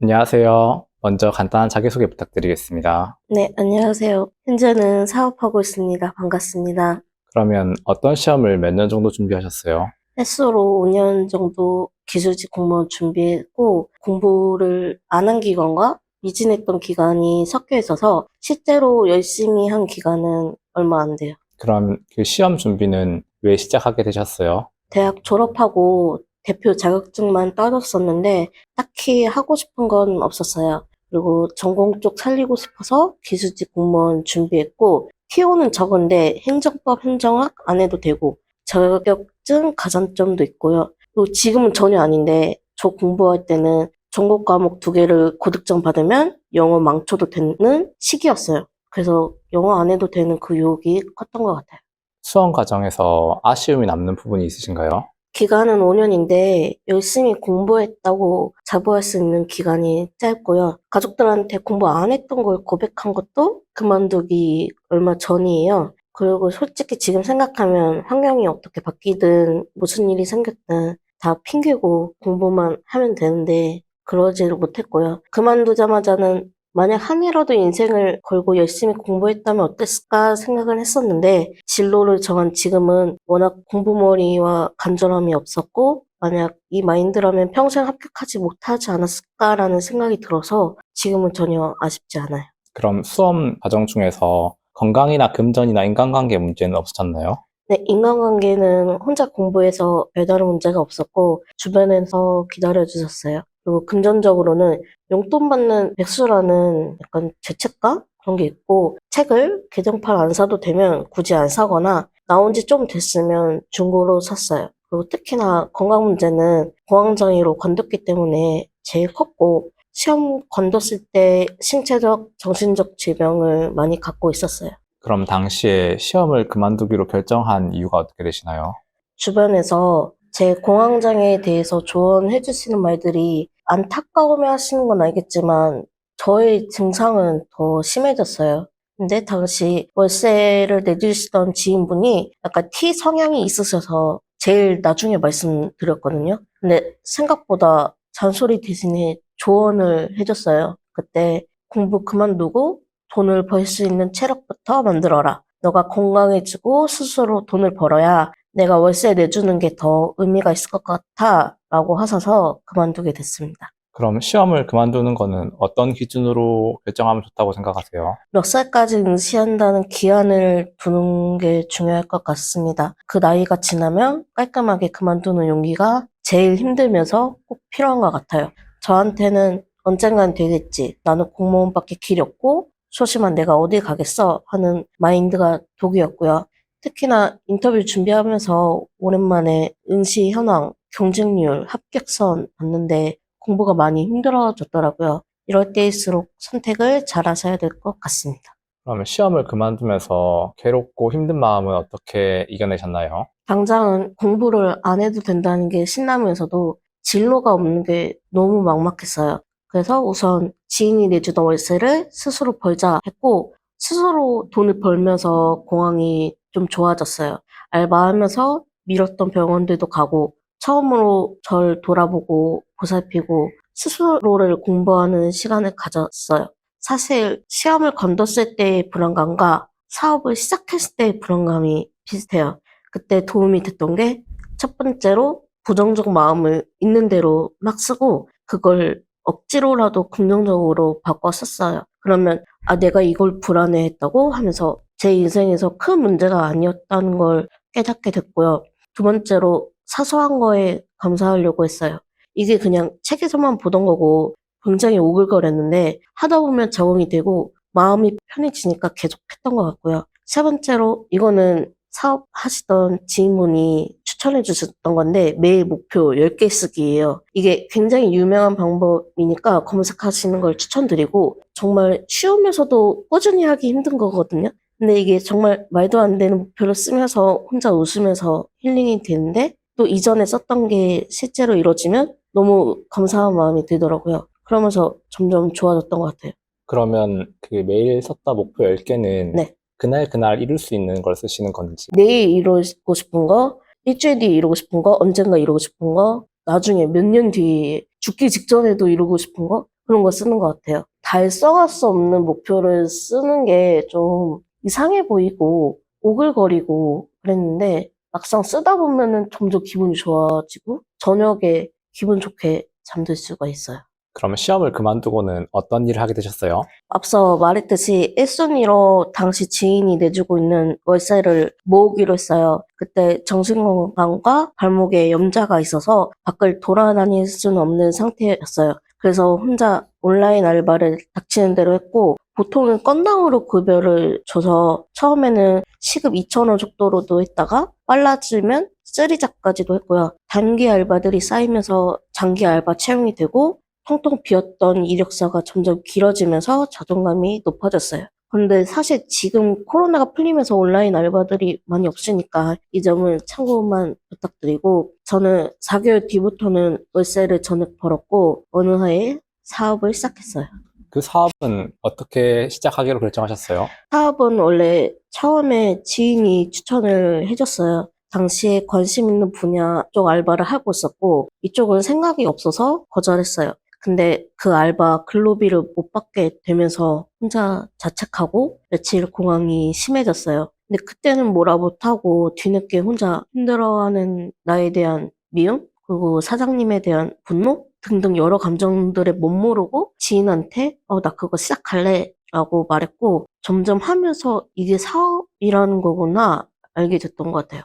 안녕하세요. 먼저 간단한 자기소개 부탁드리겠습니다. 네, 안녕하세요. 현재는 사업하고 있습니다. 반갑습니다. 그러면 어떤 시험을 몇 년 정도 준비하셨어요? 횟수로 5년 정도 기술직 공무원 준비했고, 공부를 안 한 기간과 미진했던 기간이 섞여 있어서 실제로 열심히 한 기간은 얼마 안 돼요. 그럼 그 시험 준비는 왜 시작하게 되셨어요? 대학 졸업하고 대표 자격증만 따졌었는데 딱히 하고 싶은 건 없었어요. 그리고 전공 쪽 살리고 싶어서 기술직 공무원 준비했고, 티오는 적은데 행정법, 행정학 안 해도 되고 자격증 가산점도 있고요. 또 지금은 전혀 아닌데 저 공부할 때는 전공 과목 2개를 고득점 받으면 영어 망쳐도 되는 시기였어요. 그래서 영어 안 해도 되는 그 유혹이 컸던 것 같아요. 수험 과정에서 아쉬움이 남는 부분이 있으신가요? 기간은 5년인데 열심히 공부했다고 자부할 수 있는 기간이 짧고요. 가족들한테 공부 안 했던 걸 고백한 것도 그만두기 얼마 전이에요. 그리고 솔직히 지금 생각하면 환경이 어떻게 바뀌든 무슨 일이 생겼든 다 핑계고 공부만 하면 되는데 그러지를 못했고요. 그만두자마자는 만약 한 해라도 인생을 걸고 열심히 공부했다면 어땠을까 생각을 했었는데 진로를 정한 지금은 워낙 공부머리와 간절함이 없었고 만약 이 마인드라면 평생 합격하지 못하지 않았을까라는 생각이 들어서 지금은 전혀 아쉽지 않아요. 그럼 수험 과정 중에서 건강이나 금전이나 인간관계 문제는 없으셨나요? 네, 인간관계는 혼자 공부해서 별다른 문제가 없었고 주변에서 기다려주셨어요. 그리고 금전적으로는 용돈 받는 백수라는 약간 죄책감? 그런 게 있고 책을 개정판 안 사도 되면 굳이 안 사거나 나온 지 좀 됐으면 중고로 샀어요. 그리고 특히나 건강 문제는 공황장애로 건뒀기 때문에 제일 컸고 시험 건뒀을 때 신체적, 정신적 질병을 많이 갖고 있었어요. 그럼 당시에 시험을 그만두기로 결정한 이유가 어떻게 되시나요? 주변에서 제 공황장애에 대해서 조언해 주시는 말들이 안타까움에 하시는 건 알겠지만 저의 증상은 더 심해졌어요. 근데 당시 월세를 내주시던 지인분이 약간 T 성향이 있으셔서 제일 나중에 말씀드렸거든요. 근데 생각보다 잔소리 대신에 조언을 해줬어요. 그때 공부 그만두고 돈을 벌 수 있는 체력부터 만들어라. 너가 건강해지고 스스로 돈을 벌어야 내가 월세 내주는 게 더 의미가 있을 것 같아 라고 하셔서 그만두게 됐습니다. 그럼 시험을 그만두는 거는 어떤 기준으로 결정하면 좋다고 생각하세요? 몇 살까지 응시한다는 기한을 두는 게 중요할 것 같습니다. 그 나이가 지나면 깔끔하게 그만두는 용기가 제일 힘들면서 꼭 필요한 것 같아요. 저한테는 언젠간 되겠지. 나는 공무원밖에 길이 없고 소심한 내가 어디 가겠어 하는 마인드가 독이었고요. 특히나 인터뷰 준비하면서 오랜만에 응시 현황, 경쟁률, 합격선 봤는데 공부가 많이 힘들어졌더라고요. 이럴 때일수록 선택을 잘 하셔야 될 것 같습니다. 그러면 시험을 그만두면서 괴롭고 힘든 마음은 어떻게 이겨내셨나요? 당장은 공부를 안 해도 된다는 게 신나면서도 진로가 없는 게 너무 막막했어요. 그래서 우선 지인이 내주던 월세를 스스로 벌자 했고, 스스로 돈을 벌면서 공항이 좀 좋아졌어요. 알바하면서 미뤘던 병원들도 가고, 처음으로 절 돌아보고 보살피고, 스스로를 공부하는 시간을 가졌어요. 사실 시험을 건뒀을 때의 불안감과 사업을 시작했을 때의 불안감이 비슷해요. 그때 도움이 됐던 게 첫 번째로 부정적 마음을 있는 대로 막 쓰고 그걸 억지로라도 긍정적으로 바꿔 썼어요. 그러면 내가 이걸 불안해했다고 하면서 제 인생에서 큰 문제가 아니었다는 걸 깨닫게 됐고요. 두 번째로 사소한 거에 감사하려고 했어요. 이게 그냥 책에서만 보던 거고 굉장히 오글거렸는데 하다 보면 적응이 되고 마음이 편해지니까 계속 했던 것 같고요. 세 번째로 이거는 사업하시던 지인분이 추천해 주셨던 건데 매일 목표 10개 쓰기예요. 이게 굉장히 유명한 방법이니까 검색하시는 걸 추천드리고 정말 쉬우면서도 꾸준히 하기 힘든 거거든요. 근데 이게 정말 말도 안 되는 목표를 쓰면서 혼자 웃으면서 힐링이 되는데 또 이전에 썼던 게 실제로 이루어지면 너무 감사한 마음이 들더라고요. 그러면서 점점 좋아졌던 것 같아요. 그러면 그 매일 썼다 목표 10개는 네. 그날 그날 이룰 수 있는 걸 쓰시는 건지. 내일 이루고 싶은 거, 일주일 뒤에 이루고 싶은 거, 언젠가 이루고 싶은 거, 나중에 몇 년 뒤에 죽기 직전에도 이루고 싶은 거, 그런 거 쓰는 것 같아요. 달성할 수 없는 목표를 쓰는 게 좀 이상해 보이고 오글거리고 그랬는데 막상 쓰다 보면은 점점 기분이 좋아지고 저녁에 기분 좋게 잠들 수가 있어요. 그러면 시험을 그만두고는 어떤 일을 하게 되셨어요? 앞서 말했듯이 1순위로 당시 지인이 내주고 있는 월세를 모으기로 했어요. 그때 정신건강과 발목에 염자가 있어서 밖을 돌아다닐 수는 없는 상태였어요. 그래서 혼자 온라인 알바를 닥치는 대로 했고, 보통은 건당으로 급여를 줘서 처음에는 시급 2,000원 정도로도 했다가 빨라지면 쓰리잡까지도 했고요. 단기 알바들이 쌓이면서 장기 알바 채용이 되고 텅텅 비었던 이력서가 점점 길어지면서 자존감이 높아졌어요. 근데 사실 지금 코로나가 풀리면서 온라인 알바들이 많이 없으니까 이 점을 참고만 부탁드리고 저는 4개월 뒤부터는 월세를 전액 벌었고 어느 해에 사업을 시작했어요. 그 사업은 어떻게 시작하기로 결정하셨어요? 사업은 원래 처음에 지인이 추천을 해줬어요. 당시에 관심 있는 분야 쪽 알바를 하고 있었고 이쪽은 생각이 없어서 거절했어요. 근데 그 알바 근로비를 못 받게 되면서 혼자 자책하고 며칠 공황이 심해졌어요. 근데 그때는 뭐라 못하고 뒤늦게 혼자 힘들어하는 나에 대한 미움? 그리고 사장님에 대한 분노? 등등 여러 감정들을 못 모르고 지인한테 나 그거 시작할래 라고 말했고 점점 하면서 이게 사업이라는 거구나 알게 됐던 것 같아요.